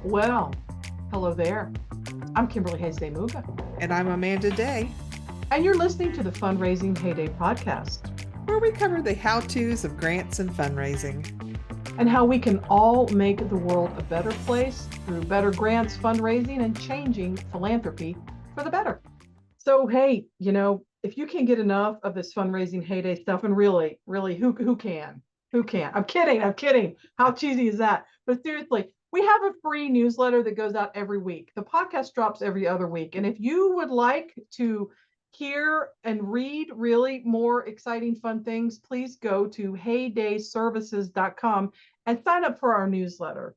Well, hello there. I'm Kimberly Hayes-Muga, And I'm Amanda Day, and you're listening to the Fundraising Heyday podcast, where we cover the how-tos of grants and fundraising. and how we can all make the world a better place through better grants, fundraising, and changing philanthropy for the better. So, hey, if you can get enough of this fundraising heyday stuff, and really, who can? Who can? I'm kidding. How cheesy is that? But seriously, we have a free newsletter that goes out every week. The podcast drops every other week. And if you would like to hear and read really more exciting, fun things, please go to heydayservices.com and sign up for our newsletter.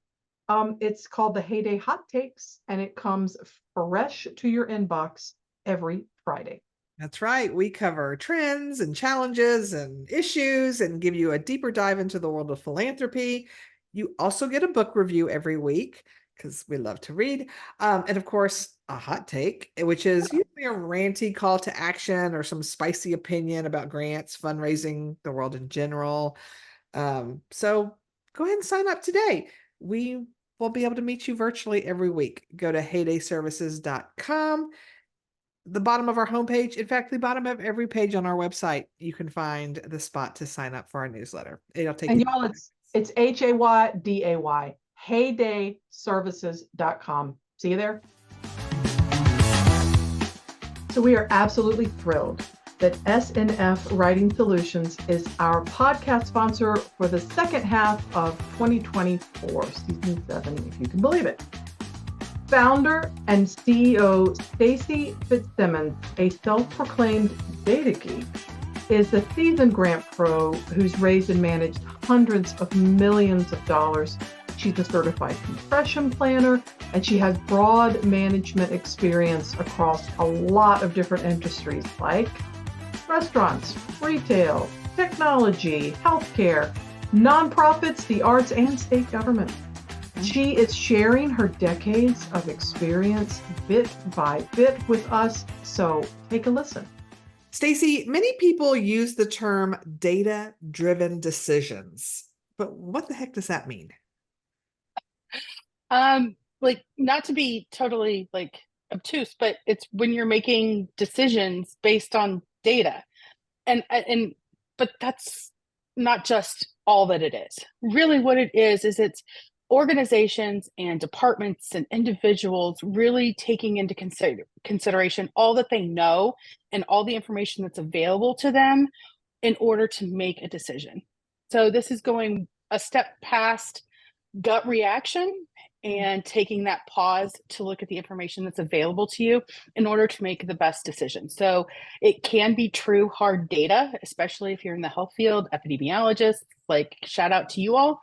It's called the Heyday Hot Takes, and it comes fresh to your inbox every Friday. That's right. We cover trends and challenges and issues and give you a deeper dive into the world of philanthropy. You also get a book review every week because we love to read. And of course, a hot take, which is usually a ranty call to action or some spicy opinion about grants, fundraising, the world in general. So go ahead and sign up today. We will be able to meet you virtually every week. Go to heydayservices.com. The bottom of our homepage, in fact, the bottom of every page on our website, you can find the spot to sign up for our newsletter. It'll take And you. y'all, it's HAYDAY, heydayservices.com. See you there. So we are absolutely thrilled that SNF Writing Solutions is our podcast sponsor for the second half of 2024, season 7, if you can believe it. Founder and CEO Stacy Fitzsimmons, a self-proclaimed data geek, is a seasoned grant pro who's raised and managed hundreds of millions of dollars. She's a certified compression planner, and she has broad management experience across a lot of different industries like restaurants, retail, technology, healthcare, nonprofits, the arts, and state government. She is sharing her decades of experience bit by bit with us, so take a listen. Stacy, many people use the term data-driven decisions, but what the heck does that mean? Not to be totally obtuse, but it's when you're making decisions based on data. But that's not just all that it is. Really what it is it's organizations and departments and individuals really taking into consideration all that they know and all the information that's available to them in order to make a decision. So this is going a step past gut reaction and taking that pause to look at the information that's available to you in order to make the best decision. So it can be true hard data, especially if you're in the health field, epidemiologists, shout out to you all.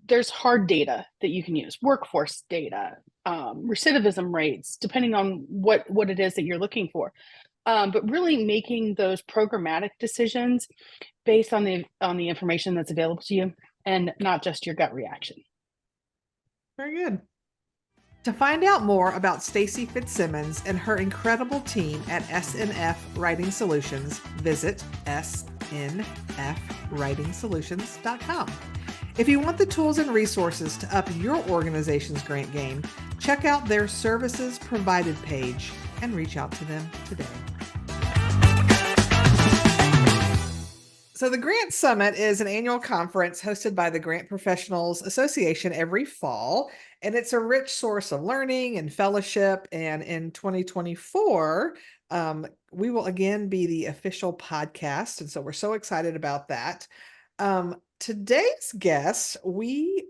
There's hard data that you can use, workforce data, recidivism rates, depending on what it is that you're looking for. But really making those programmatic decisions based on the information that's available to you and not just your gut reaction. Very good. To find out more about Stacy Fitzsimmons and her incredible team at SNF Writing Solutions, visit snfwritingsolutions.com. If you want the tools and resources to up your organization's grant game, check out their services provided page and reach out to them today. So the Grant Summit is an annual conference hosted by the Grant Professionals Association every fall, and it's a rich source of learning and fellowship. And in 2024, we will again be the official podcast, and so we're so excited about that. Today's guest, we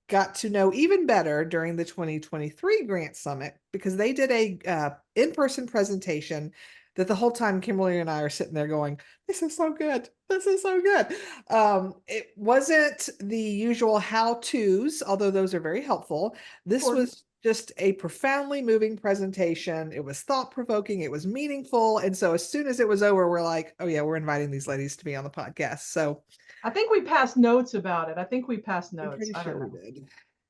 got to know even better during the 2023 Grant Summit because they did a in-person presentation that the whole time Kimberly and I are sitting there going, this is so good. This is so good. It wasn't the usual how-tos, although those are very helpful. This was just a profoundly moving presentation. It was thought-provoking. It was meaningful. And so as soon as it was over, we're like, oh yeah, we're inviting these ladies to be on the podcast. So I think we passed notes about it. I'm pretty sure we did.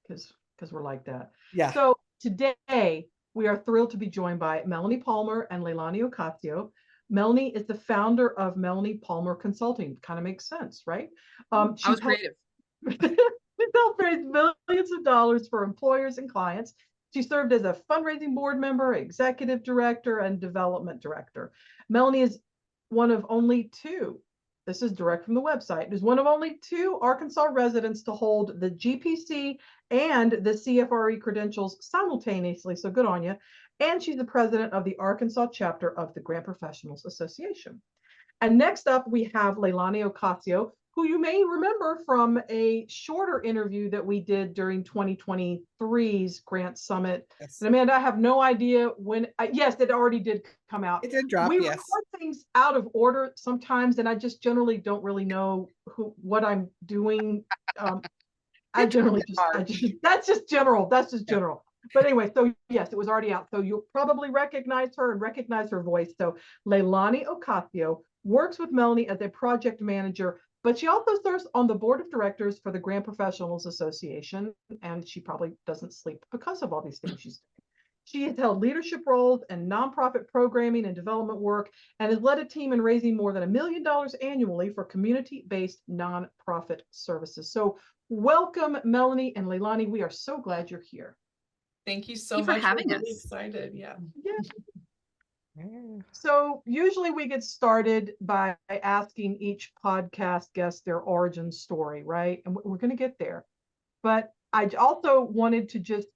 Because we're like that. Yeah. So today we are thrilled to be joined by Melanie Palmer and Leilani Ocasio. Melanie is the founder of Melanie Palmer Consulting. Kind of makes sense, right? I was creative. She's helped raise millions of dollars for employers and clients. She served as a fundraising board member, executive director, and development director. Melanie is one of only two, this is direct from the website, is one of only two Arkansas residents to hold the GPC and the CFRE credentials simultaneously, so good on you. And she's the president of the Arkansas chapter of the Grant Professionals Association. And next up, we have Leilani Ocasio, who you may remember from a shorter interview that we did during 2023's Grant Summit. Yes. And Amanda, I have no idea when, yes, it already did come out. It did drop, we yes. record things out of order sometimes, and I just generally don't really know what I'm doing. I generally that's just general. But anyway, so yes, it was already out. So you'll probably recognize her and recognize her voice. So Leilani Ocasio works with Melanie as a project manager, but she also serves on the board of directors for the Grant Professionals Association, and she probably doesn't sleep because of all these things she's doing. She has held leadership roles in nonprofit programming and development work and has led a team in raising more than $1 million annually for community-based nonprofit services. So welcome, Melanie and Leilani. We are so glad you're here. Thank you so much. For having We're really us. excited. Yeah. So usually we get started by asking each podcast guest their origin story, right? And we're going to get there. But I also wanted to just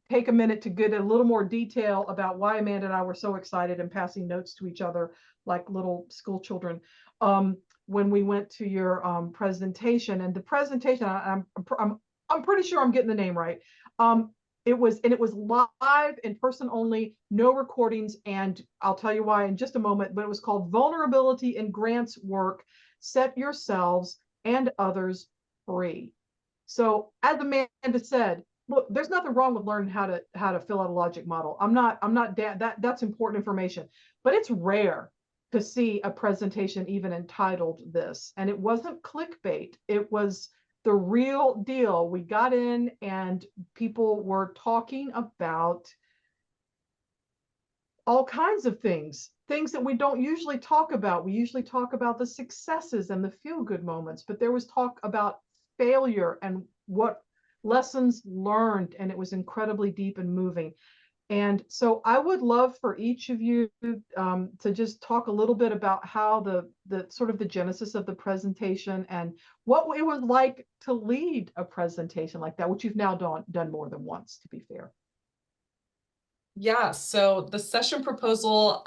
take a minute to get a little more detail about why Amanda and I were so excited and passing notes to each other like little school children when we went to your presentation. And the presentation, I'm pretty sure I'm getting the name right. It was live, in person only, no recordings, and I'll tell you why in just a moment, but it was called Vulnerability in Grants Work, Set Yourselves and Others Free. So as Amanda said, look, there's nothing wrong with learning how to fill out a logic model. That's important information, but it's rare to see a presentation even entitled this. And it wasn't clickbait. It was the real deal. We got in and people were talking about all kinds of things that we don't usually talk about. We usually talk about the successes and the feel-good moments, but there was talk about failure and what lessons learned, and it was incredibly deep and moving. And so I would love for each of you to just talk a little bit about how the sort of the genesis of the presentation and what it was like to lead a presentation like that, which you've now done more than once, to be fair. Yeah. So the session proposal,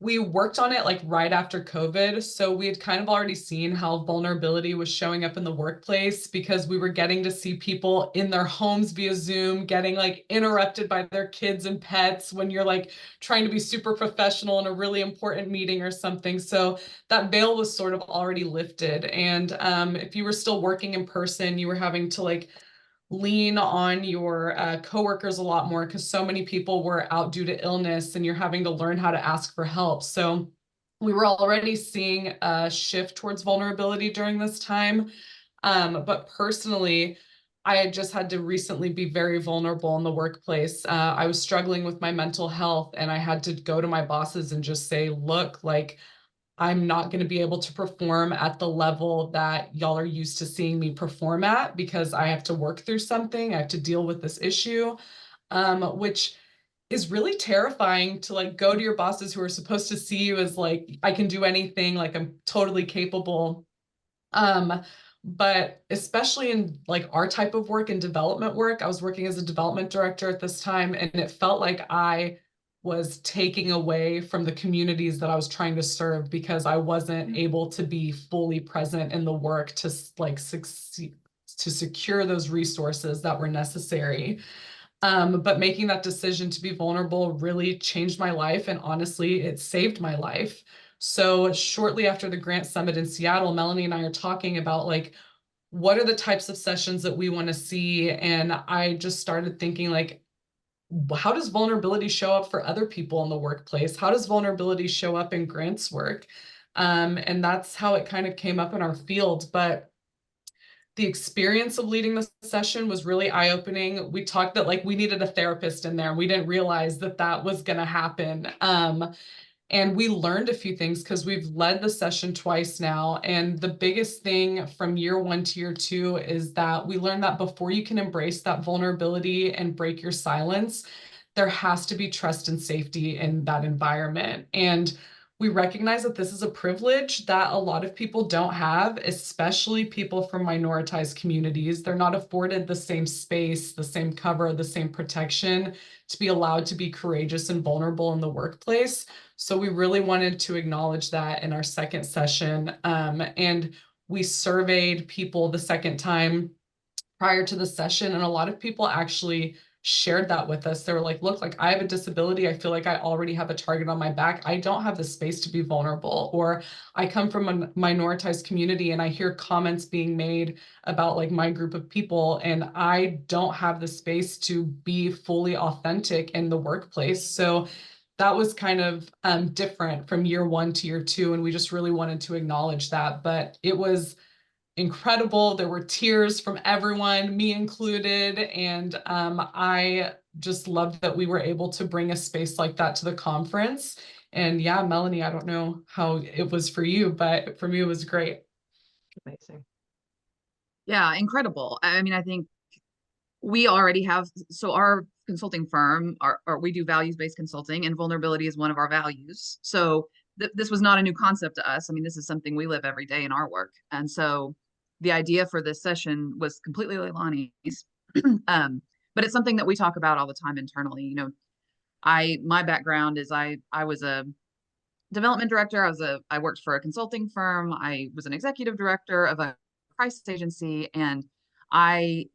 we worked on it like right after COVID. So we had kind of already seen how vulnerability was showing up in the workplace because we were getting to see people in their homes via Zoom, getting like interrupted by their kids and pets when you're like trying to be super professional in a really important meeting or something. So that veil was sort of already lifted. And if you were still working in person, you were having to like lean on your coworkers a lot more because so many people were out due to illness and you're having to learn how to ask for help. So we were already seeing a shift towards vulnerability during this time. But personally, I had just had to recently be very vulnerable in the workplace. I was struggling with my mental health and I had to go to my bosses and just say, look, like, I'm not going to be able to perform at the level that y'all are used to seeing me perform at because I have to work through something. I have to deal with this issue, which is really terrifying to like go to your bosses who are supposed to see you as like, I can do anything, like I'm totally capable. But especially in like our type of work and development work, I was working as a development director at this time, and it felt like I was taking away from the communities that I was trying to serve because I wasn't able to be fully present in the work to like succeed, to secure those resources that were necessary. But making that decision to be vulnerable really changed my life, and honestly, it saved my life. So shortly after the Grant Summit in Seattle, Melanie and I are talking about like, what are the types of sessions that we want to see? And I just started thinking like, how does vulnerability show up for other people in the workplace? How does vulnerability show up in grants work? And that's how it kind of came up in our field. But the experience of leading the session was really eye-opening. We talked that like we needed a therapist in there. We didn't realize that that was going to happen. And we learned a few things because we've led the session twice now. And the biggest thing from year 1 to year 2 is that we learned that before you can embrace that vulnerability and break your silence, there has to be trust and safety in that environment. And we recognize that this is a privilege that a lot of people don't have, especially people from minoritized communities. They're not afforded the same space, the same cover, the same protection to be allowed to be courageous and vulnerable in the workplace. So we really wanted to acknowledge that in our second session. And we surveyed people the second time prior to the session, and a lot of people actually shared that with us. They were like, look, like I have a disability. I feel like I already have a target on my back. I don't have the space to be vulnerable. Or I come from a minoritized community and I hear comments being made about like my group of people, and I don't have the space to be fully authentic in the workplace. So that was kind of different from year 1 to year 2. And we just really wanted to acknowledge that. But it was incredible. There were tears from everyone, me included. And I just loved that we were able to bring a space like that to the conference. And yeah, Melanie, I don't know how it was for you, but for me, it was great. Amazing. Yeah, incredible. I mean, I think we already have, so our consulting firm, we do values-based consulting, and vulnerability is one of our values. So this was not a new concept to us. I mean, this is something we live every day in our work. And so the idea for this session was completely Leilani's. But it's something that we talk about all the time internally. You know, my background is I was a development director. I worked for a consulting firm. I was an executive director of a crisis agency, and I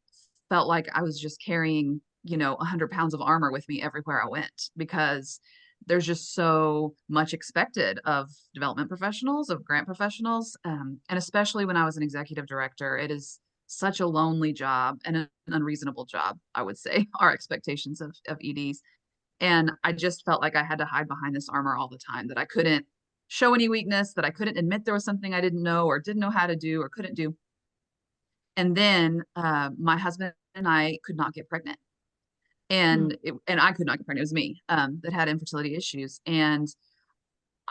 felt like I was just carrying, 100 pounds of armor with me everywhere I went, because there's just so much expected of development professionals, of grant professionals. And especially when I was an executive director, it is such a lonely job and an unreasonable job, I would say, our expectations of EDs. And I just felt like I had to hide behind this armor all the time, that I couldn't show any weakness, that I couldn't admit there was something I didn't know or didn't know how to do or couldn't do. And then my husband and I could not get pregnant. And I could not get pregnant. It was me that had infertility issues. And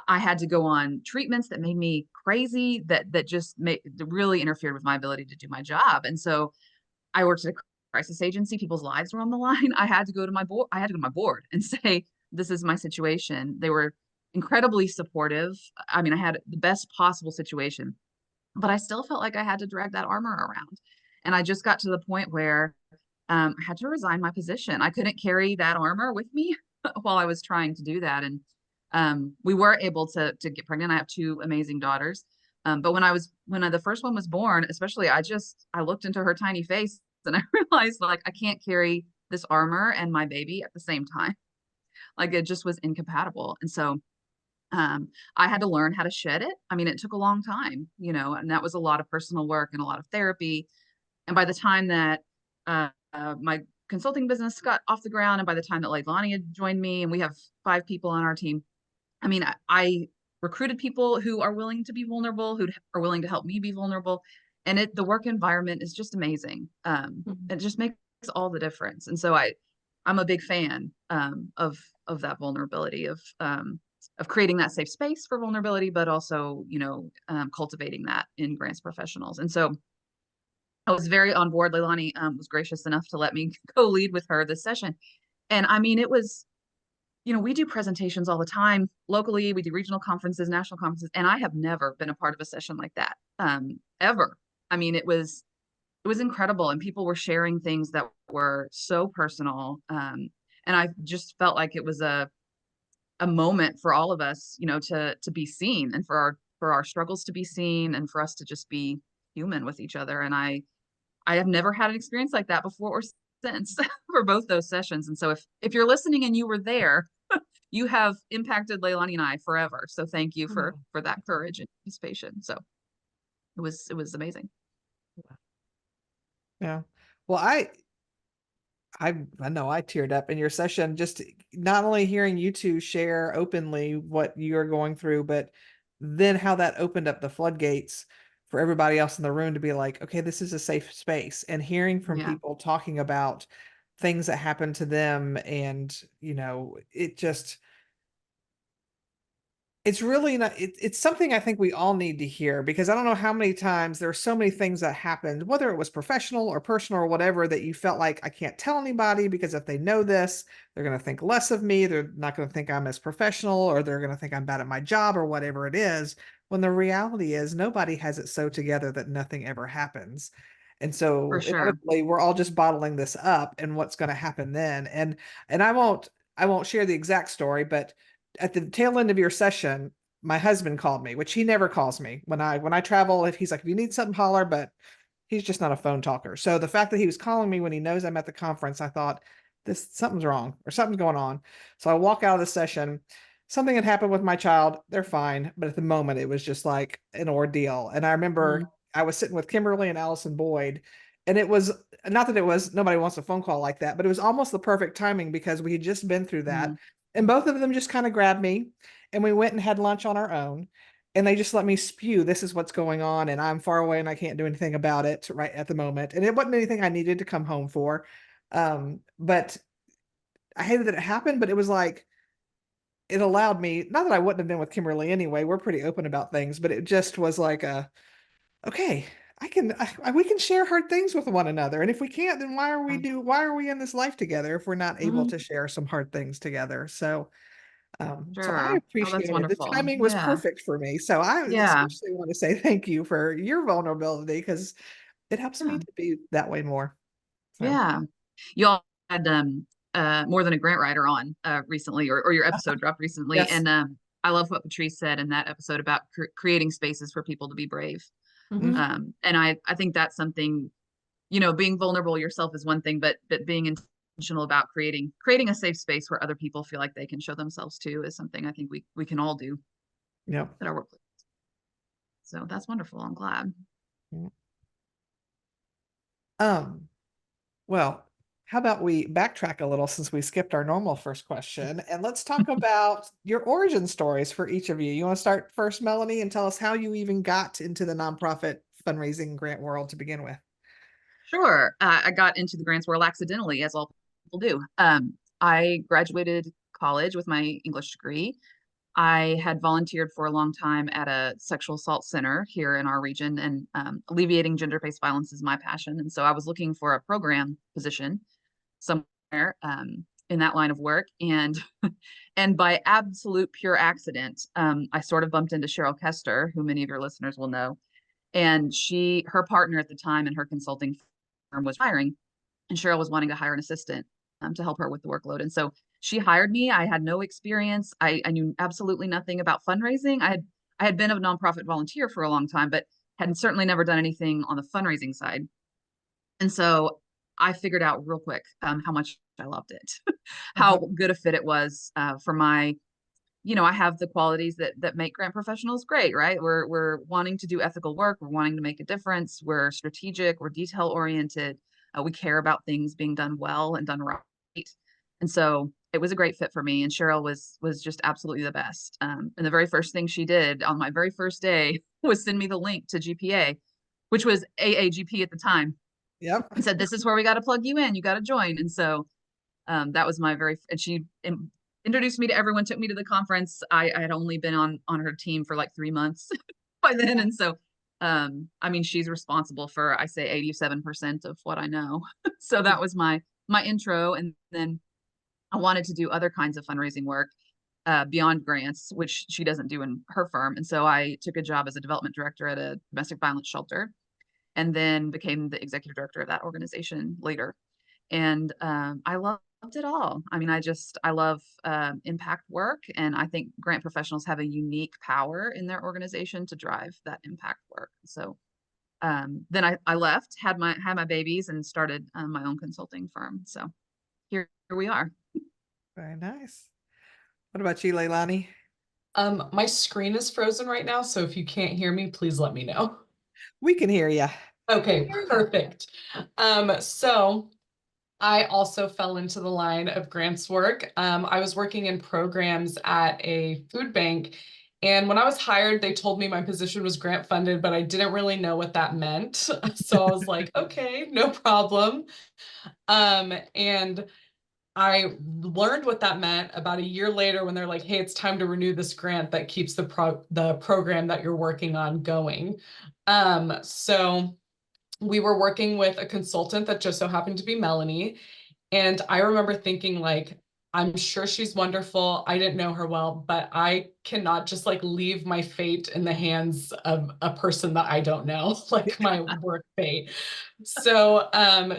I had to go on treatments that made me crazy, that really interfered with my ability to do my job. And so I worked at a crisis agency. People's lives were on the line. I had to go to my board. I had to go to my board and say, this is my situation. They were incredibly supportive. I mean, I had the best possible situation, but I still felt like I had to drag that armor around. And I just got to the point where I had to resign my position. I couldn't carry that armor with me while I was trying to do that. And we were able to get pregnant. I have 2 amazing daughters. But when the first one was born, especially, I looked into her tiny face and I realized, like, I can't carry this armor and my baby at the same time. Like, it just was incompatible. And so I had to learn how to shed it. I mean, it took a long time, and that was a lot of personal work and a lot of therapy. And by the time that my consulting business got off the ground, and by the time that Leilani had joined me, and we have 5 people on our team, I mean, I recruited people who are willing to be vulnerable, who are willing to help me be vulnerable. And the work environment is just amazing. It just makes all the difference. And so I'm a big fan of that vulnerability, of creating that safe space for vulnerability, but also, cultivating that in grants professionals. And so I was very on board. Leilani was gracious enough to let me co-lead with her this session. And I mean, it was, we do presentations all the time locally. We do regional conferences, national conferences, and I have never been a part of a session like that, ever. I mean, it was incredible, and people were sharing things that were so personal. And I just felt like it was a moment for all of us, to be seen, and for our struggles to be seen, and for us to just be human with each other. And I have never had an experience like that before or since for both those sessions. And so if you're listening and you were there, you have impacted Leilani and I forever. So thank you for that courage and participation. So it was amazing. Yeah. Well, I know I teared up in your session, just not only hearing you 2 share openly what you're going through, but then how that opened up the floodgates for everybody else in the room to be like, okay, this is a safe space, and hearing from people talking about things that happened to them. And, it just, It's really not, it's something I think we all need to hear, because I don't know how many times there are so many things that happened, whether it was professional or personal or whatever, that you felt like, I can't tell anybody because if they know this, they're going to think less of me. They're not going to think I'm as professional, or they're going to think I'm bad at my job or whatever it is. When the reality is nobody has it so together that nothing ever happens. And For so sure. inevitably we're all just bottling this up, and what's going to happen then. And I won't share the exact story, but at the tail end of your session, my husband called me, which he never calls me when I travel. If he's like, if you need something, holler, but he's just not a phone talker. So the fact that he was calling me when he knows I'm at the conference, I thought this something's wrong or something's going on. So I walk out of the session. Something had happened with my child. They're fine, but at the moment it was just like an ordeal. And I remember I was sitting with Kimberly and Allison Boyd, and it was not that it was nobody wants a phone call like that, but it was almost the perfect timing because we had just been through that. Mhm. And both of them just kind of grabbed me, and we went and had lunch on our own, and they just let me spew, this is what's going on, and I'm far away and I can't do anything about it right at the moment. And it wasn't anything I needed to come home for. But I hated that it happened, but it was like it allowed me, not that I wouldn't have been with Kimberly anyway, we're pretty open about things, but it just was like okay, we can share hard things with one another. And if we can't, then why are we in this life together if we're not able Mhm. to share some hard things together? So I Sure. Oh, that's appreciate it. The wonderful. timing was Yeah. perfect for me. So I Yeah. especially want to say thank you for your vulnerability, because it helps me Yeah. to be that way more. So Yeah. You all had more than a grant writer on recently, or your episode dropped recently. yes. And I love what Patrice said in that episode about creating spaces for people to be brave. Mhm. And I think that's something, being vulnerable yourself is one thing, but being intentional about creating a safe space where other people feel like they can show themselves too is something I think we can all do Yeah. at our workplace. So that's wonderful. I'm glad. Um, well, how about we backtrack a little since we skipped our normal first question, and let's talk about your origin stories for each of you. You want to start first, Melanie, and tell us how you even got into the nonprofit fundraising grant world to begin with? Sure. I got into the grants world accidentally, as all people do. I graduated college with my English degree. I had volunteered for a long time at a sexual assault center here in our region, and alleviating gender-based violence is my passion. And so I was looking for a program position somewhere in that line of work, and and by absolute pure accident, I sort of bumped into Cheryl Kester, who many of your listeners will know, and her partner at the time in her consulting firm was hiring, and Cheryl was wanting to hire an assistant to help her with the workload. And so she hired me. I had no experience. I knew absolutely nothing about fundraising. I had been a nonprofit volunteer for a long time, but had certainly never done anything on the fundraising side. And so I figured out real quick how much I loved it, how Uh-huh. good a fit it was for my, I have the qualities that make grant professionals great, right? We're wanting to do ethical work, we're wanting to make a difference, we're strategic, we're detail oriented, we care about things being done well and done right. And so it was a great fit for me. And Cheryl was just absolutely the best. And the very first thing she did on my very first day was send me the link to GPA, which was AAGP at the time, Yep. and said, "This is where we got to plug you in. You got to join." And so that was and she introduced me to everyone, took me to the conference. I had only been on her team for like 3 months by then. And so, I mean, she's responsible for, I say 87% of what I know. So that was my intro. And then I wanted to do other kinds of fundraising work beyond grants, which she doesn't do in her firm. And so I took a job as a development director at a domestic violence shelter, and then became the executive director of that organization later. And I loved it all. I mean, I love impact work, and I think grant professionals have a unique power in their organization to drive that impact work. So then I left, had my babies, and started my own consulting firm. So here we are. Very nice. What about you, Leilani? My screen is frozen right now, so if you can't hear me, please let me know. We can hear you. Okay, perfect. So I also fell into the line of grants work. I was working in programs at a food bank, and when I was hired, they told me my position was grant funded, but I didn't really know what that meant. So I was like, okay, no problem. And I learned what that meant about a year later when they're like, hey, it's time to renew this grant that keeps the program that you're working on going. So we were working with a consultant that just so happened to be Melanie. And I remember thinking like, I'm sure she's wonderful. I didn't know her well, but I cannot just like leave my fate in the hands of a person that I don't know, like my work fate. So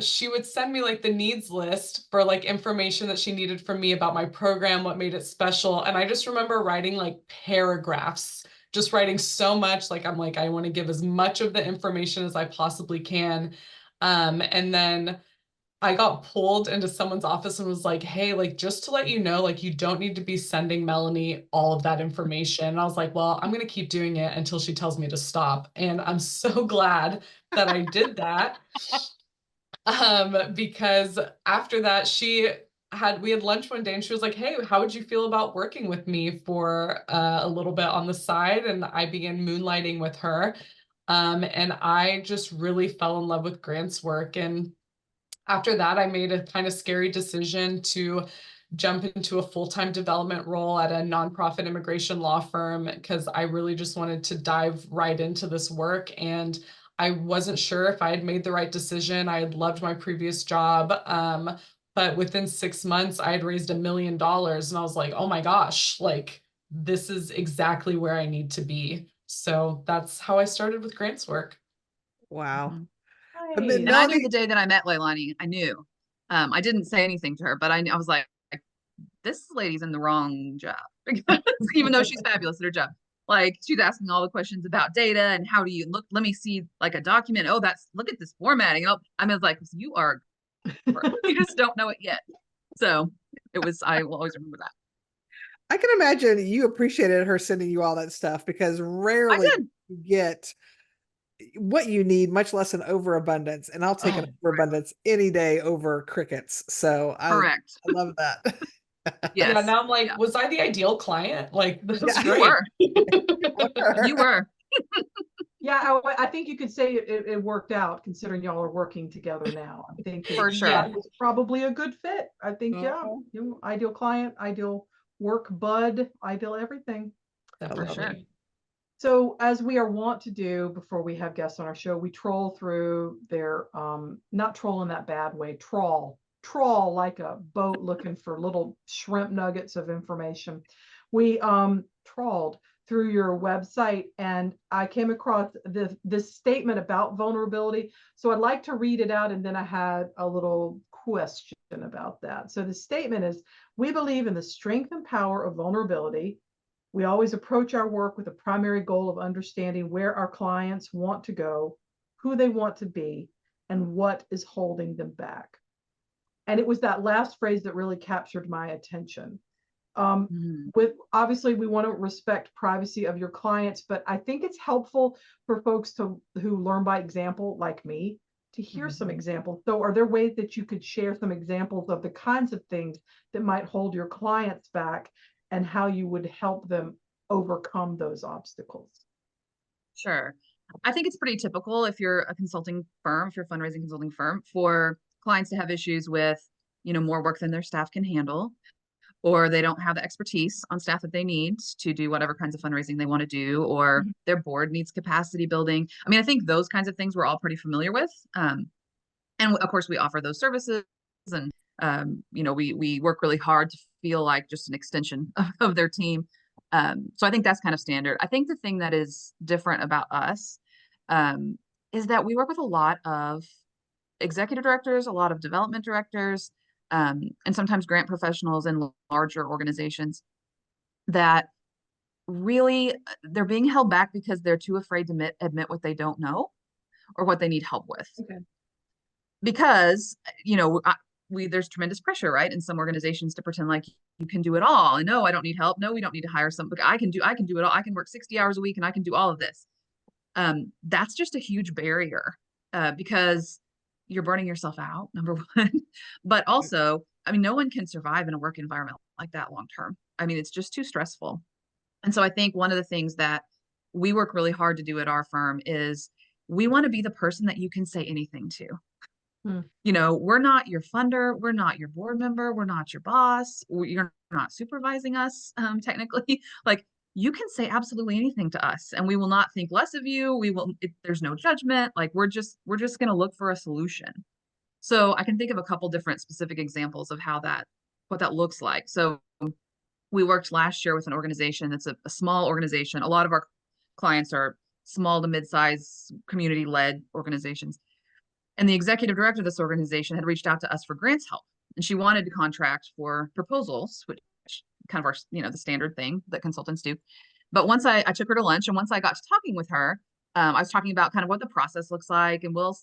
she would send me like the needs list for like information that she needed from me about my program, what made it special. And I just remember writing like paragraphs, just writing so much. Like I'm like, I want to give as much of the information as I possibly can. And then I got pulled into someone's office and was like, hey, like, just to let you know, like, you don't need to be sending Melanie all of that information. And I was like, well, I'm going to keep doing it until she tells me to stop. And I'm so glad that I did that. Because after that, we had lunch one day and she was like, hey, how would you feel about working with me for a little bit on the side? And I began moonlighting with her. And I just really fell in love with Grant's work. And after that, I made a kind of scary decision to jump into a full-time development role at a nonprofit immigration law firm because I really just wanted to dive right into this work. And I wasn't sure if I had made the right decision. I had loved my previous job. But within 6 months, I had raised $1 million. And I was like, oh my gosh, like this is exactly where I need to be. So that's how I started with Grant's work. Wow. Mhm. But And I knew Melanie, the day that I met Leilani, I knew. I didn't say anything to her, but I was like, this lady's in the wrong job. Because even though she's fabulous at her job. Like she's asking all the questions about data and how do you look, let me see like a document. Oh, look at this formatting. Oh, I mean, like, you are, you just don't know it yet. So I will always remember that. I can imagine you appreciated her sending you all that stuff because I rarely did. you get what you need, much less an overabundance. And I'll take an Oh, overabundance any day over crickets. So I Correct. love that. yeah. Yes. Now I'm like, Yeah. was I the ideal client? Like, this was Yeah. You great. were. You Were. were. Yeah, I think you could say it worked out considering y'all are working together now. I think For sure. that was probably a good fit. I think, yeah, Oh, ideal client, ideal work bud, ideal everything. I For love sure. it. So as we are wont to do before we have guests on our show, we troll through their, not troll in that bad way, trawl like a boat looking for little shrimp nuggets of information. We trawled through your website and I came across this statement about vulnerability. So I'd like to read it out and then I had a little question about that. So the statement is, we believe in the strength and power of vulnerability. We always approach our work with a primary goal of understanding where our clients want to go, who they want to be, and what is holding them back. And it was that last phrase that really captured my attention. Mhm. With obviously, we want to respect privacy of your clients, but I think it's helpful for folks who learn by example, like me, to hear some Mhm. examples. So, are there ways that you could share some examples of the kinds of things that might hold your clients back and how you would help them overcome those obstacles? Sure. I think it's pretty typical if you're a consulting firm, if you're a fundraising consulting firm, for clients to have issues with, more work than their staff can handle, or they don't have the expertise on staff that they need to do whatever kinds of fundraising they want to do, or Mhm. their board needs capacity building. I mean, I think those kinds of things we're all pretty familiar with. And of course, we offer those services, and we work really hard to feel like just an extension of their team. So I think that's kind of standard. I think the thing that is different about us um, is that we work with a lot of executive directors, a lot of development directors, and sometimes grant professionals in larger organizations that really they're being held back because they're too afraid to admit what they don't know or what they need help with. Okay. Because there's tremendous pressure, right, in some organizations to pretend like you can do it all. And no, I don't need help. No, we don't need to hire somebody. I can do it all. I can work 60 hours a week and I can do all of this. That's just a huge barrier because you're burning yourself out, number one. But also, I mean, no one can survive in a work environment like that long term. I mean, it's just too stressful. And so I think one of the things that we work really hard to do at our firm is we want to be the person that you can say anything to. Hmm. You know, we're not your funder, we're not your board member, we're not your boss, you're not supervising us, technically. Like, you can say absolutely anything to us and we will not think less of you. There's no judgment. Like, we're just going to look for a solution. So I can think of a couple different specific examples of what that looks like. So we worked last year with an organization that's a small organization. A lot of our clients are small to mid-size community-led organizations. And the executive director of this organization had reached out to us for grants help. And she wanted to contract for proposals, which kind of our, the standard thing that consultants do. But once I took her to lunch, and once I got to talking with her, I was talking about kind of what the process looks like, and we'll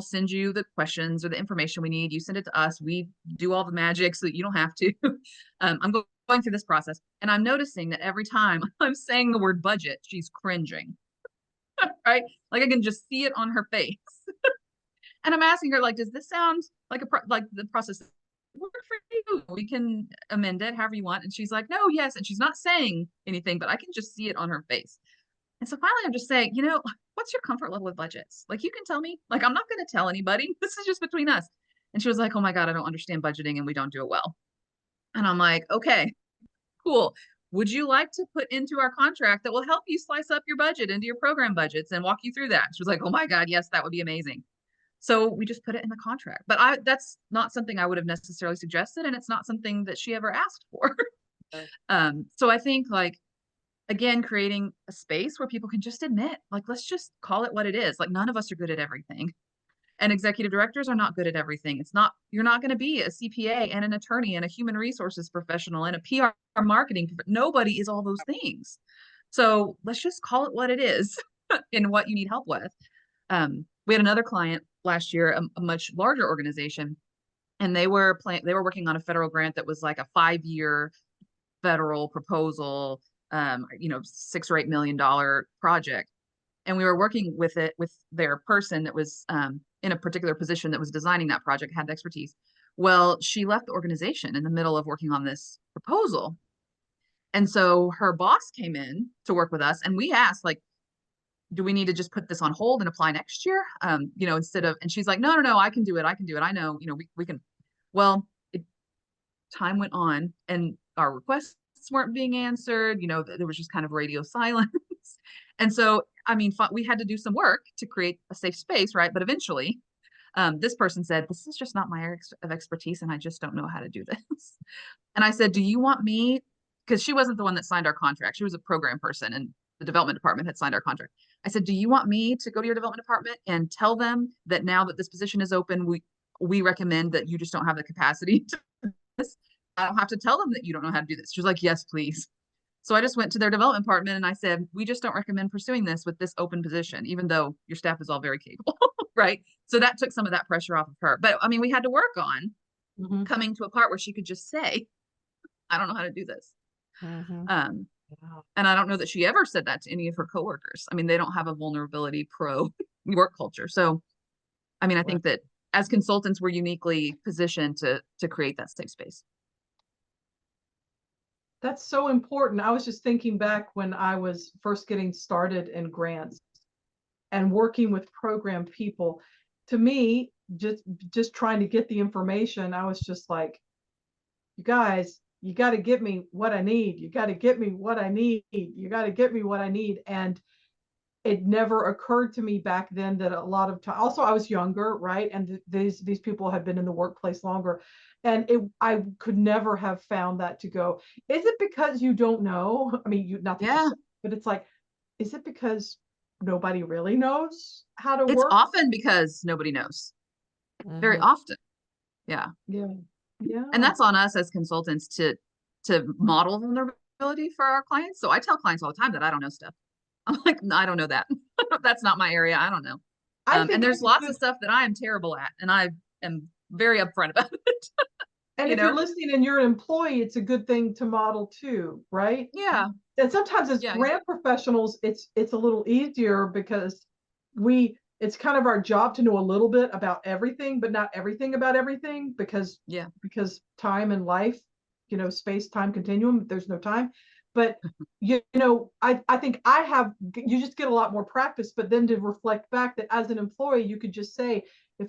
send you the questions or the information we need. You send it to us. We do all the magic so that you don't have to. I'm going through this process, and I'm noticing that every time I'm saying the word budget, she's cringing. Right? Like, I can just see it on her face. And I'm asking her, like, does this sound like like the process work for you? We can amend it however you want. And she's like, no, yes. And she's not saying anything, but I can just see it on her face. And so finally, I'm just saying, what's your comfort level with budgets? Like, you can tell me. Like, I'm not going to tell anybody. This is just between us. And she was like, oh my God, I don't understand budgeting and we don't do it well. And I'm like, okay, cool. Would you like to put into our contract that will help you slice up your budget into your program budgets and walk you through that? She was like, oh my God, yes, that would be amazing. So we just put it in the contract. But that's not something I would have necessarily suggested, and it's not something that she ever asked for. So I think, like, again, creating a space where people can just admit, like, let's just call it what it is. Like, none of us are good at everything. And executive directors are not good at everything. You're not going to be a CPA and an attorney and a human resources professional and a PR marketing. Nobody is all those things. So let's just call it what it is and what you need help with. We had another client last year, a much larger organization, and they were working on a federal grant that was like a 5-year federal proposal, $6 or $8 million project. And we were working with their person that was in a particular position that was designing that project, had expertise. Well, she left the organization in the middle of working on this proposal. And so her boss came in to work with us, and we asked, like, do we need to just put this on hold and apply next year? Instead of, and she's like, no, I can do it. I know, we can. Well, time went on and our requests weren't being answered. There was just kind of radio silence. And so, I mean, we had to do some work to create a safe space, right? But eventually, this person said, this is just not my area of expertise, and I just don't know how to do this. And I said, do you want me, because she wasn't the one that signed our contract. She was a program person, and the development department had signed our contract. I said, do you want me to go to your development department and tell them that now that this position is open, we recommend that you just don't have the capacity to do this? I don't have to tell them that you don't know how to do this. She was like, yes, please. So I just went to their development department and I said, we just don't recommend pursuing this with this open position, even though your staff is all very capable, right? So that took some of that pressure off of her. But I mean, we had to work on coming to a part where she could just say, I don't know how to do this. And I don't know that she ever said that to any of her coworkers. I mean, they don't have a vulnerability pro work culture. So, I mean, I think that as consultants, we're uniquely positioned to create that safe space. That's so important. I was just thinking back when I was first getting started in grants and working with program people. To me, just trying to get the information, I was just like, you guys, you got to get me what I need. You got to get me what I need. You got to get me what I need. And it never occurred to me back then that a lot of time, also I was younger, right? And these people had been in the workplace longer. And I could never have found that to go, is it because you don't know? I mean, not that you say, but it's like, is it because nobody really knows how to work? It's often because nobody knows. Very often. Yeah. And that's on us as consultants to model vulnerability for our clients. So I tell clients all the time that I don't know stuff. I'm like, no, I don't know that. That's not my area. I don't know. And there's lots of stuff that I am terrible at, and I am very upfront about it. And if you're listening and you're an employee, it's a good thing to model too, right? Yeah. And sometimes as grant professionals, it's a little easier because it's kind of our job to know a little bit about everything, but not everything about everything because time and life, space, time continuum, there's no time. But I think you just get a lot more practice, but then to reflect back that as an employee, you could just say, if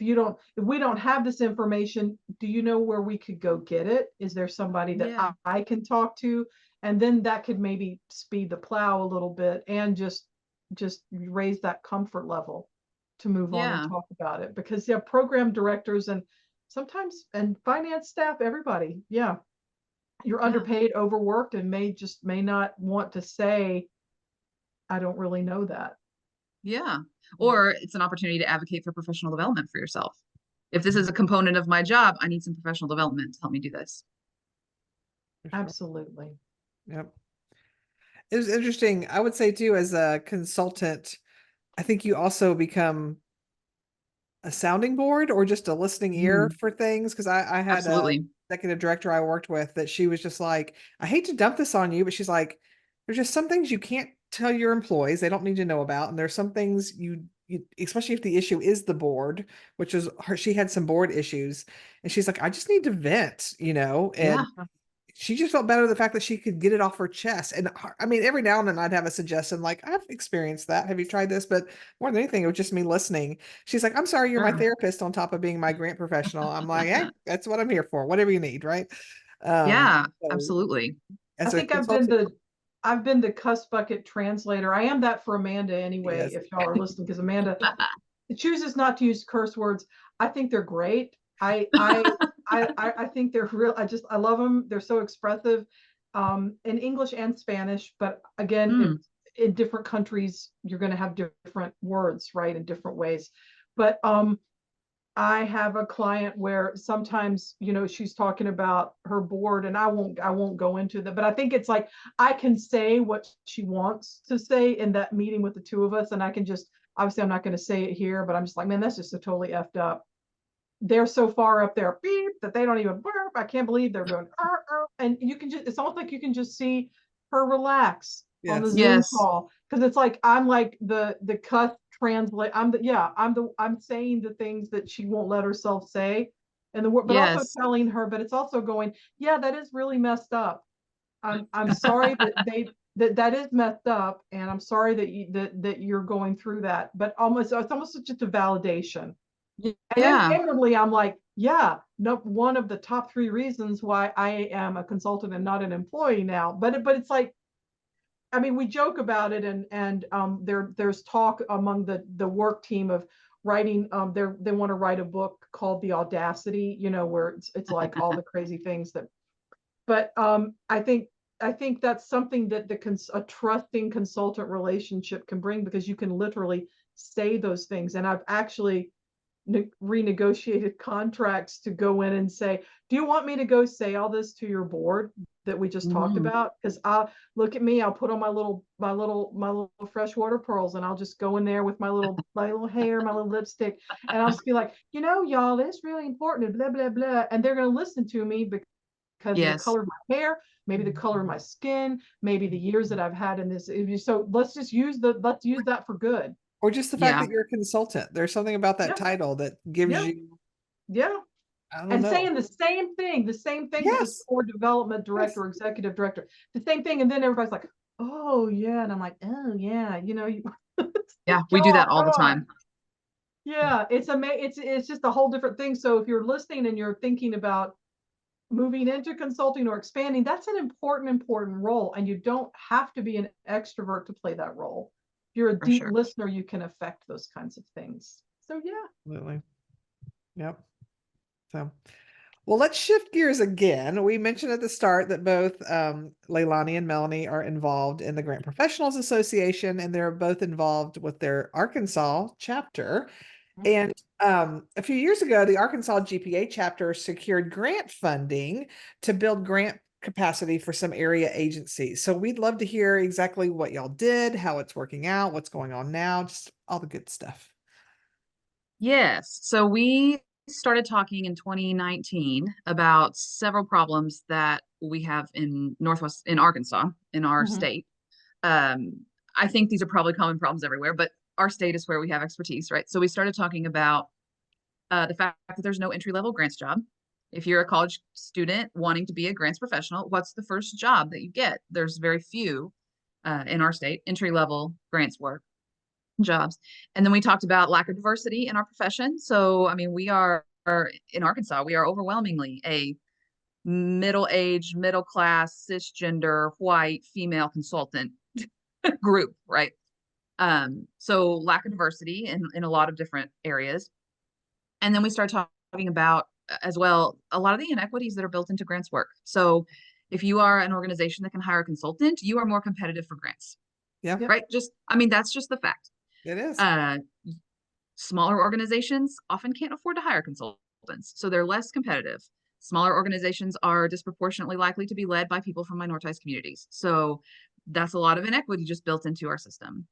we don't have this information, do you know where we could go get it? Is there somebody that Yeah. I can talk to? And then that could maybe speed the plow a little bit and just raise that comfort level to move on and Yeah. talk about it. Because program directors and sometimes and finance staff, everybody, you're Yeah. underpaid, overworked, and may not want to say, I don't really know that. Yeah. Or it's an opportunity to advocate for professional development for yourself. If this is a component of my job, I need some professional development to help me do this. For sure. Absolutely. Yep. It was interesting. I would say too, as a consultant, I think you also become a sounding board or just a listening ear for things. Cause I had a Absolutely. executive director I worked with that she was just like, I hate to dump this on you, but she's like, there's just some things you can't tell your employees. They don't need to know about. And there's some things you especially if the issue is the board, which is her, she had some board issues and she's like, I just need to vent, and Yeah. she just felt better the fact that she could get it off her chest. And I mean, every now and then I'd have a suggestion like, I've experienced that. Have you tried this? But more than anything, it was just me listening. She's like, I'm sorry, you're my Sure. therapist on top of being my grant professional. I'm like, hey, that's what I'm here for. Whatever you need, right? Yeah, So absolutely. I as a think consultant, I've been the cuss bucket translator. I am that for Amanda anyway, yes, if y'all are listening, because Amanda chooses not to use curse words. I think they're great. I think they're real. I love them. They're so expressive, in English and Spanish. But again, Mm, in different countries, you're going to have different words, right, in different ways. But I have a client where sometimes, she's talking about her board, and I won't go into that, but I think it's like I can say what she wants to say in that meeting with the two of us, and I can just, obviously I'm not going to say it here, but I'm just like, man, that's just so totally effed up. They're so far up there, beep, that they don't even burp. I can't believe they're going, and you can just, it's almost like you can just see her relax on the yes. Zoom yes. call. Cause it's like, I'm like the cut translate. I'm saying the things that she won't let herself say. And but also Yes. telling her, but it's also going, yeah, that is really messed up. I'm sorry that that is messed up. And I'm sorry that you're going through that, but it's almost just a validation. And then Yeah. inwardly, I'm like, yeah, no, one of the top 3 reasons why I am a consultant and not an employee now. But it's like, I mean, we joke about it, and there's talk among the work team of writing. They want to write a book called The Audacity, where it's like all the crazy things that. But I think that's something that a trusting consultant relationship can bring, because you can literally say those things. And I've actually renegotiated contracts to go in and say, do you want me to go say all this to your board that we just talked Mhm. about? Because I'll look at me, I'll put on my little freshwater pearls, and I'll just go in there with my little hair, my little lipstick, and I'll just be like, y'all, it's really important, blah blah blah. And they're going to listen to me because of the Yes. color of my hair, maybe the color of my skin, maybe the years that I've had in this. So let's use that for good. Or just the fact Yeah. that you're a consultant. There's something about that Yeah, title that gives yeah, you, yeah. I don't And know. saying the same thing with the Yes. board development Yes. director or executive director, the same thing. And then everybody's like, oh yeah. And I'm like, oh yeah, Yeah. We do come that all the on. time. Yeah, it's just a whole different thing. So if you're listening and you're thinking about moving into consulting or expanding, that's an important role. And you don't have to be an extrovert to play that role. If you're a For deep sure. listener, you can affect those kinds of things. So yeah. Absolutely. Yep. So, well, let's shift gears again. We mentioned at the start that both Leilani and Melanie are involved in the Grant Professionals Association, and they're both involved with their Arkansas chapter. And a few years ago, the Arkansas GPA chapter secured grant funding to build grant capacity for some area agencies. So we'd love to hear exactly what y'all did, how it's working out, what's going on now, just all the good stuff. Yes. So we started talking in 2019 about several problems that we have in Arkansas, in our Mhm. state. I think these are probably common problems everywhere, but our state is where we have expertise, right? So we started talking about the fact that there's no entry level grants job If you're a college student wanting to be a grants professional, what's the first job that you get? There's very few in our state entry-level grants work jobs. And then we talked about lack of diversity in our profession. So, I mean, we are in Arkansas, we are overwhelmingly a middle-aged, middle-class, cisgender, white, female consultant group, right? So lack of diversity in a lot of different areas. And then we start talking about as well a lot of the inequities that are built into grants work. So if you are an organization that can hire a consultant, you are more competitive for grants. Yeah, Yep. Right? I mean, that's just the fact. it is. Smaller organizations often can't afford to hire consultants, so they're less competitive. Smaller organizations are disproportionately likely to be led by people from minoritized communities. So that's a lot of inequity just built into our system.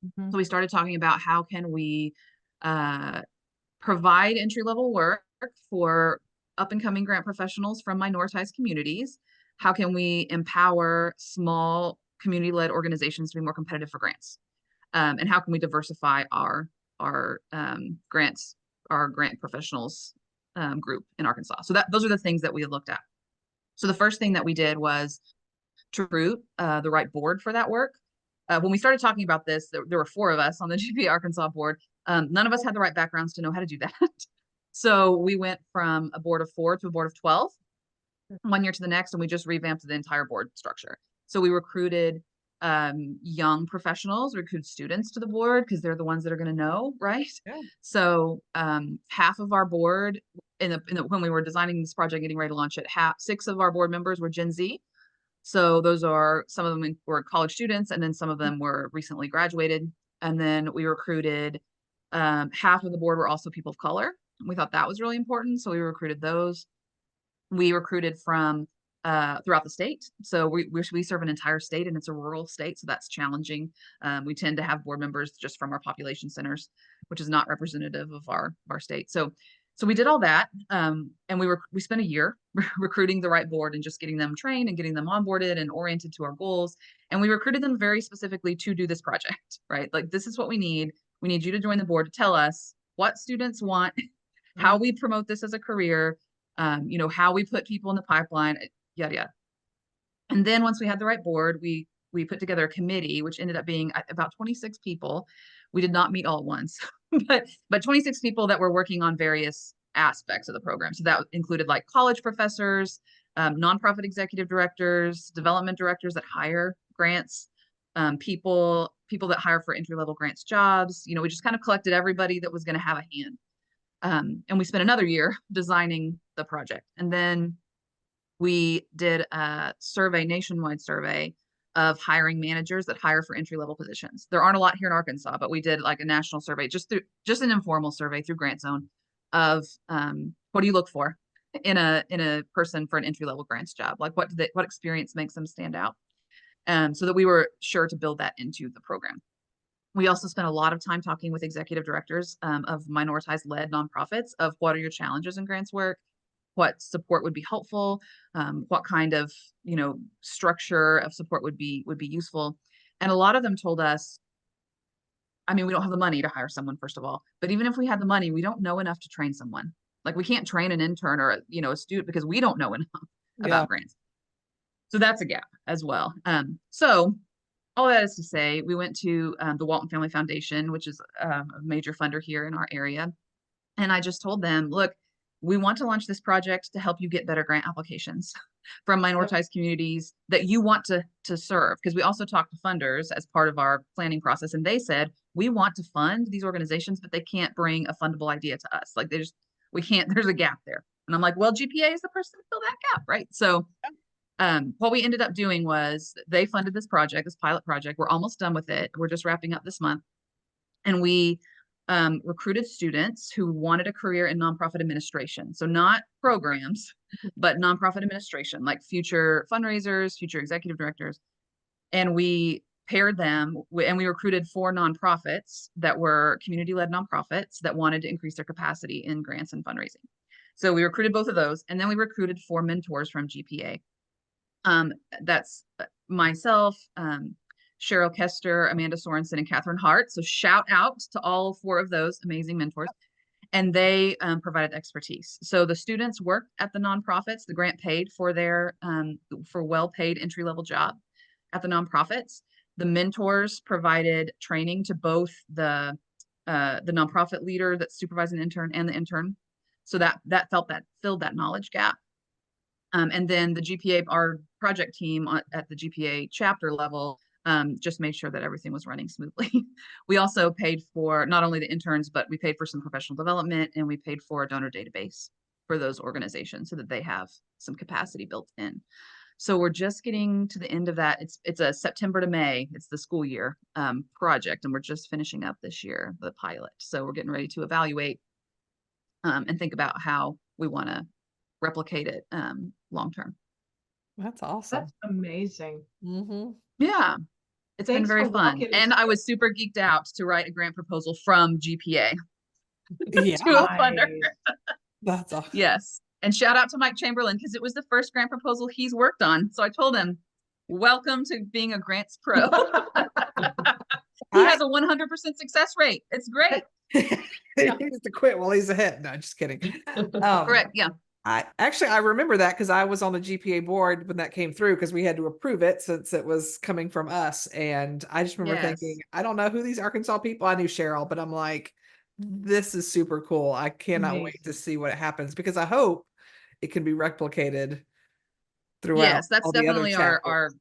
Mhm. So we started talking about how can we provide entry-level work for up-and-coming grant professionals from minoritized communities. How can we empower small community-led organizations to be more competitive for grants? And how can we diversify our grants, our grant professionals group in Arkansas? So those are the things that we looked at. So the first thing that we did was to recruit the right board for that work. When we started talking about this, there were 4 of us on the GPA Arkansas board. None of us had the right backgrounds to know how to do that. So we went from a board of 4 to a board of 12, one year to the next, and we just revamped the entire board structure. So we recruited young professionals, recruit students to the board because they're the ones that are going to know, right? Yeah. So half of our board when we were designing this project, getting ready to launch it, 6 of our board members were Gen Z. So those are, some of them were college students, and then some of them were recently graduated. And then we recruited half of the board were also people of color. We thought that was really important, so we recruited those. We recruited from throughout the state. So we serve an entire state, and it's a rural state, so that's challenging. We tend to have board members just from our population centers, which is not representative of our state. So we did all that, and we spent a year recruiting the right board and just getting them trained and getting them onboarded and oriented to our goals. And we recruited them very specifically to do this project, right? Like, this is what we need. We need you to join the board to tell us what students want, how we promote this as a career, how we put people in the pipeline, yada yada. And then once we had the right board, we put together a committee, which ended up being about 26 people. We did not meet all at once, but 26 people that were working on various aspects of the program. So that included like college professors, nonprofit executive directors, development directors that hire grants, people that hire for entry-level grants jobs. We just kind of collected everybody that was going to have a hand. And we spent another year designing the project. And then we did a nationwide survey of hiring managers that hire for entry-level positions. There aren't a lot here in Arkansas, but we did like a national survey, just an informal survey through GrantZone of what do you look for in a person for an entry-level grants job? Like, what experience makes them stand out? So that we were sure to build that into the program. We also spent a lot of time talking with executive directors of minoritized-led nonprofits of what are your challenges in grants work, what support would be helpful, what kind of structure of support would be useful. And a lot of them told us, I mean, we don't have the money to hire someone, first of all, but even if we had the money, we don't know enough to train someone. Like, we can't train an intern or a student because we don't know enough about grants. So that's a gap as well. So all that is to say, we went to the Walton Family Foundation, which is a major funder here in our area. And I just told them, look, we want to launch this project to help you get better grant applications from minoritized communities that you want to serve. Because we also talked to funders as part of our planning process. And they said, we want to fund these organizations, but they can't bring a fundable idea to us. Like, we can't, there's a gap there. And I'm like, well, GPA is the person to fill that gap, right? So what we ended up doing was they funded this project, this pilot project. We're almost done with it. We're just wrapping up this month. And we recruited students who wanted a career in nonprofit administration. So not programs, but nonprofit administration, like future fundraisers, future executive directors. And we paired them and we recruited 4 nonprofits that were community-led nonprofits that wanted to increase their capacity in grants and fundraising. So we recruited both of those. And then we recruited 4 mentors from GPA. That's myself, Cheryl Kester, Amanda Sorensen, and Catherine Hart. So shout out to all 4 of those amazing mentors. and they provided expertise. So the students worked at the nonprofits. The grant paid for their for well-paid entry-level job at the nonprofits. The mentors provided training to both the nonprofit leader that's supervising the intern and the intern. So that filled that knowledge gap. And then the GPA, our project team at the GPA chapter level, just made sure that everything was running smoothly. We also paid for not only the interns, but we paid for some professional development, and we paid for a donor database for those organizations so that they have some capacity built in. So we're just getting to the end of that. It's a September to May, it's the school year project, and we're just finishing up this year, the pilot. So we're getting ready to evaluate and think about how we want to replicate it long term. That's awesome. That's amazing. Mm-hmm. Yeah, it's been Thanks very for fun. walking us And I through. was super geeked out to write a grant proposal from GPA Yeah, to a funder. Nice. that's awesome. Yes. And shout out to Mike Chamberlain because it was the first grant proposal he's worked on. So I told him, welcome to being a grants pro. He has a 100% success rate. It's great. He needs to quit while he's ahead. No, just kidding. Correct. Yeah. I remember that because I was on the GPA board when that came through because we had to approve it since it was coming from us. And I just remember thinking, I don't know who these Arkansas people. I knew Cheryl, but I'm like, this is super cool. I cannot wait to Amazing. see what happens because I hope it can be replicated throughout. Yes, that's all the other definitely our chapters.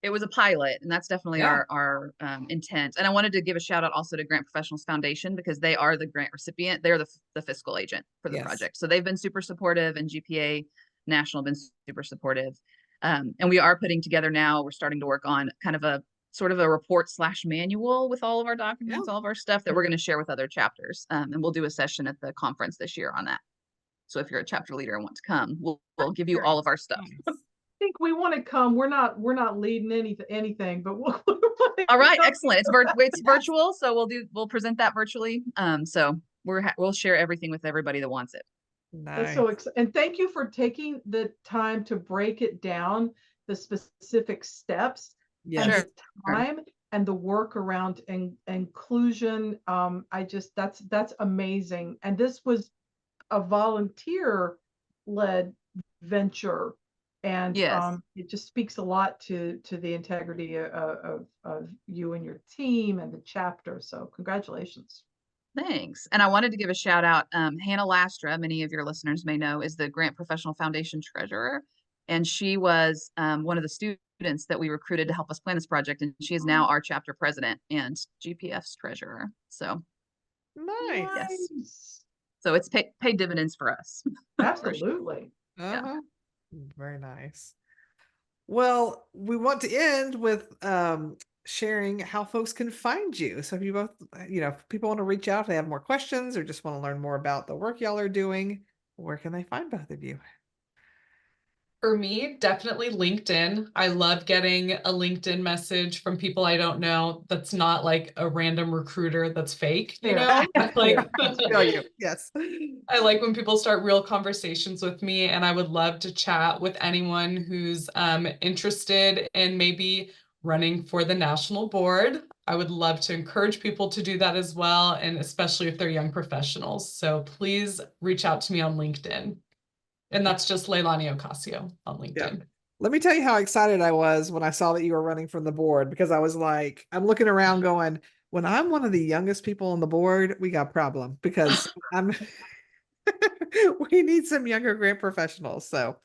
it was a pilot, and that's definitely Yeah. our intent. And I wanted to give a shout out also to Grant Professionals Foundation because they are the grant recipient. They're the fiscal agent for the Yes. project. So they've been super supportive, and GPA National been super supportive. And we are putting together now, we're starting to work on kind of a sort of a report / manual with all of our documents, all of our stuff that we're going to share with other chapters. And we'll do a session at the conference this year on that. So if you're a chapter leader and want to come, we'll give you all of our stuff. I think we want to come. We're not leading anything, but we'll All right, excellent. It's virtual, so we'll present that virtually. So we'll share everything with everybody that wants it. That's Nice. so exciting. And thank you for taking the time to break it down, the specific steps and Yes. the time and the work around inclusion. That's amazing. And this was a volunteer-led venture. And Yes. it just speaks a lot to the integrity of you and your team and the chapter. So congratulations. Thanks. And I wanted to give a shout out. Hannah Lastra, many of your listeners may know, is the Grant Professional Foundation treasurer. And she was one of the students that we recruited to help us plan this project. And she is now our chapter president and GPF's treasurer. So Nice. yes. So it's paid dividends for us. Absolutely. Uh-huh. Very nice. Well, we want to end with sharing how folks can find you. So if you both, if people want to reach out, if they have more questions or just want to learn more about the work y'all are doing, where can they find both of you? For me, definitely LinkedIn. I love getting a LinkedIn message from people I don't know that's not like a random recruiter that's fake, you know? Like Feel you. Yes. I like when people start real conversations with me, and I would love to chat with anyone who's interested in maybe running for the national board. I would love to encourage people to do that as well, and especially if they're young professionals. So please reach out to me on LinkedIn. And that's just Leilani Ocasio on LinkedIn. Yeah. Let me tell you how excited I was when I saw that you were running from the board, because I was like, I'm looking around going, when I'm one of the youngest people on the board, we got a problem because we need some younger grant professionals. So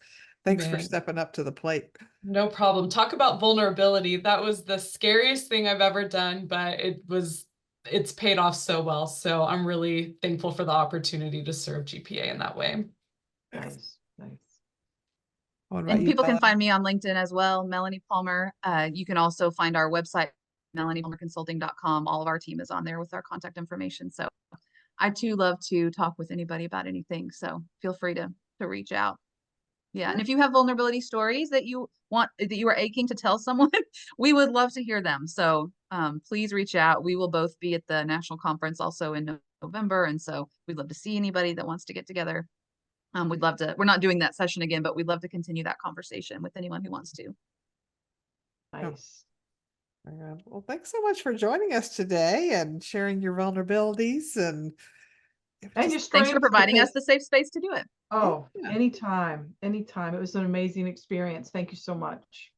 thanks for stepping up to the plate. No problem. Talk about vulnerability. That was the scariest thing I've ever done, but it's paid off so well. So I'm really thankful for the opportunity to serve GPA in that way. Nice. And people can find me on LinkedIn as well, Melanie Palmer. You can also find our website, melaniepalmerconsulting.com. All of our team is on there with our contact information. So I too love to talk with anybody about anything. So feel free to reach out. Yeah. And if you have vulnerability stories that you are aching to tell someone, we would love to hear them. So please reach out. We will both be at the national conference also in November. And so we'd love to see anybody that wants to get together. We'd love to, we're not doing that session again, but we'd love to continue that conversation with anyone who wants to. Nice. Well, thanks so much for joining us today and sharing your vulnerabilities. And And your Thanks for strengths, providing us because- the safe space to do it. Oh, Yeah. anytime. It was an amazing experience. Thank you so much.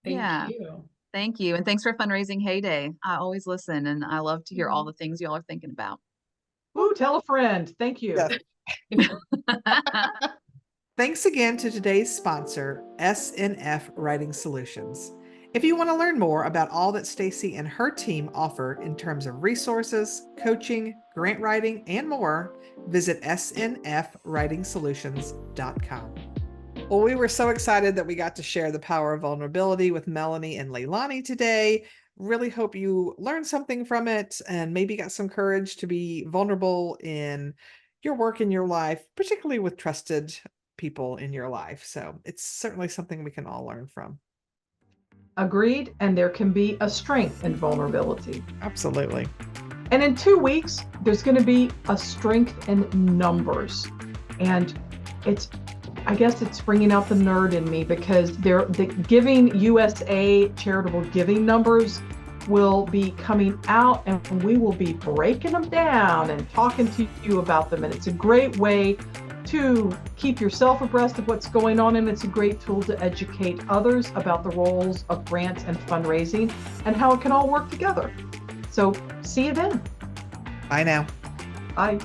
Thank Yeah. you. Thank you. And thanks for fundraising Heyday. I always listen and I love to hear all the things y'all are thinking about. Ooh, tell a friend. Thank you. Yes. Thanks again to today's sponsor, SNF Writing Solutions. If you want to learn more about all that Stacy and her team offer in terms of resources, coaching, grant writing, and more, visit snfwritingsolutions.com. Well, we were so excited that we got to share the power of vulnerability with Melanie and Leilani today. Really hope you learned something from it and maybe got some courage to be vulnerable in your work in your life, particularly with trusted people in your life. So it's certainly something we can all learn from. Agreed. And there can be a strength in vulnerability. Absolutely. And in 2 weeks, there's going to be a strength in numbers. And I guess it's bringing out the nerd in me, because the Giving USA charitable giving numbers will be coming out, and we will be breaking them down and talking to you about them. And it's a great way to keep yourself abreast of what's going on, and it's a great tool to educate others about the roles of grants and fundraising and how it can all work together. So see you then. Bye now. Bye.